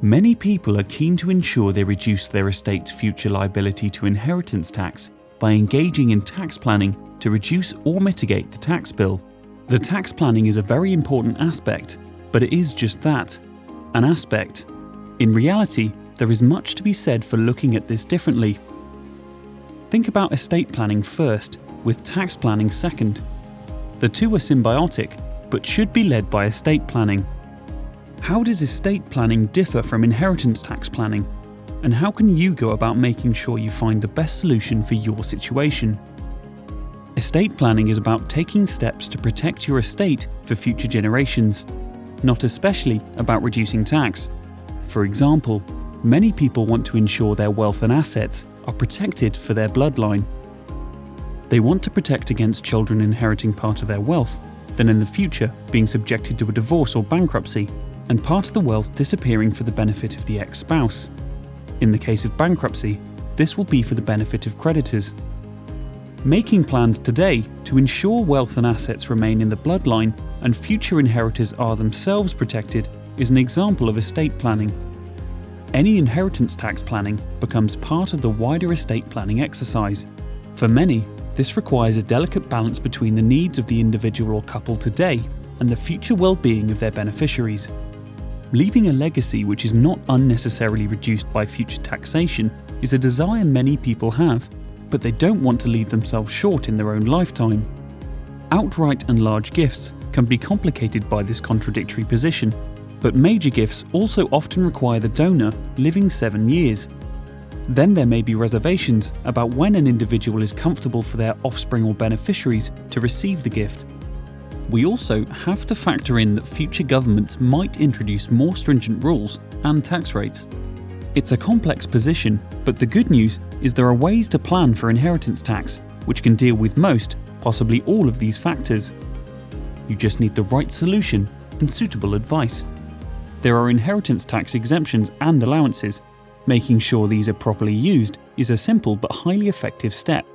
Many people are keen to ensure they reduce their estate's future liability to inheritance tax by engaging in tax planning to reduce or mitigate the tax bill. The tax planning is a very important aspect, but it is just that, an aspect. In reality, there is much to be said for looking at this differently. Think about estate planning first, with tax planning second. The two are symbiotic, but should be led by estate planning. How does estate planning differ from inheritance tax planning? And how can you go about making sure you find the best solution for your situation? Estate planning is about taking steps to protect your estate for future generations, not especially about reducing tax. For example, many people want to ensure their wealth and assets are protected for their bloodline. They want to protect against children inheriting part of their wealth, then in the future being subjected to a divorce or bankruptcy, and part of the wealth disappearing for the benefit of the ex-spouse. In the case of bankruptcy, this will be for the benefit of creditors. Making plans today to ensure wealth and assets remain in the bloodline and future inheritors are themselves protected is an example of estate planning. Any inheritance tax planning becomes part of the wider estate planning exercise. For many, this requires a delicate balance between the needs of the individual or couple today and the future well-being of their beneficiaries. Leaving a legacy which is not unnecessarily reduced by future taxation is a desire many people have, but they don't want to leave themselves short in their own lifetime. Outright and large gifts can be complicated by this contradictory position, but major gifts also often require the donor living 7 years. Then there may be reservations about when an individual is comfortable for their offspring or beneficiaries to receive the gift. We also have to factor in that future governments might introduce more stringent rules and tax rates. It's a complex position, but the good news is there are ways to plan for inheritance tax, which can deal with most, possibly all of these factors. You just need the right solution and suitable advice. There are inheritance tax exemptions and allowances. Making sure these are properly used is a simple but highly effective step.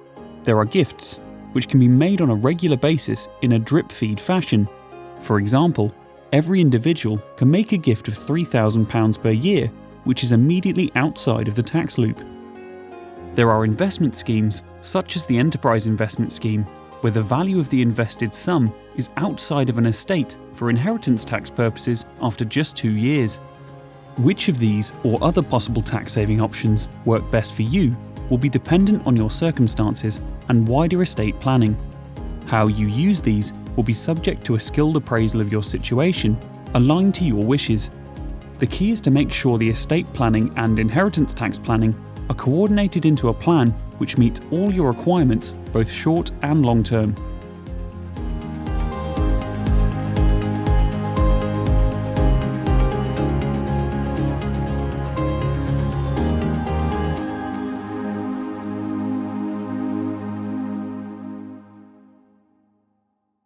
There are gifts, which can be made on a regular basis in a drip feed fashion. For example, every individual can make a gift of £3,000 per year, which is immediately outside of the tax loop. There are investment schemes, such as the Enterprise Investment Scheme, where the value of the invested sum is outside of an estate for inheritance tax purposes after just 2 years. Which of these or other possible tax-saving options work best for you will be dependent on your circumstances and wider estate planning. How you use these will be subject to a skilled appraisal of your situation, aligned to your wishes. The key is to make sure the estate planning and inheritance tax planning are coordinated into a plan which meets all your requirements, both short and long term.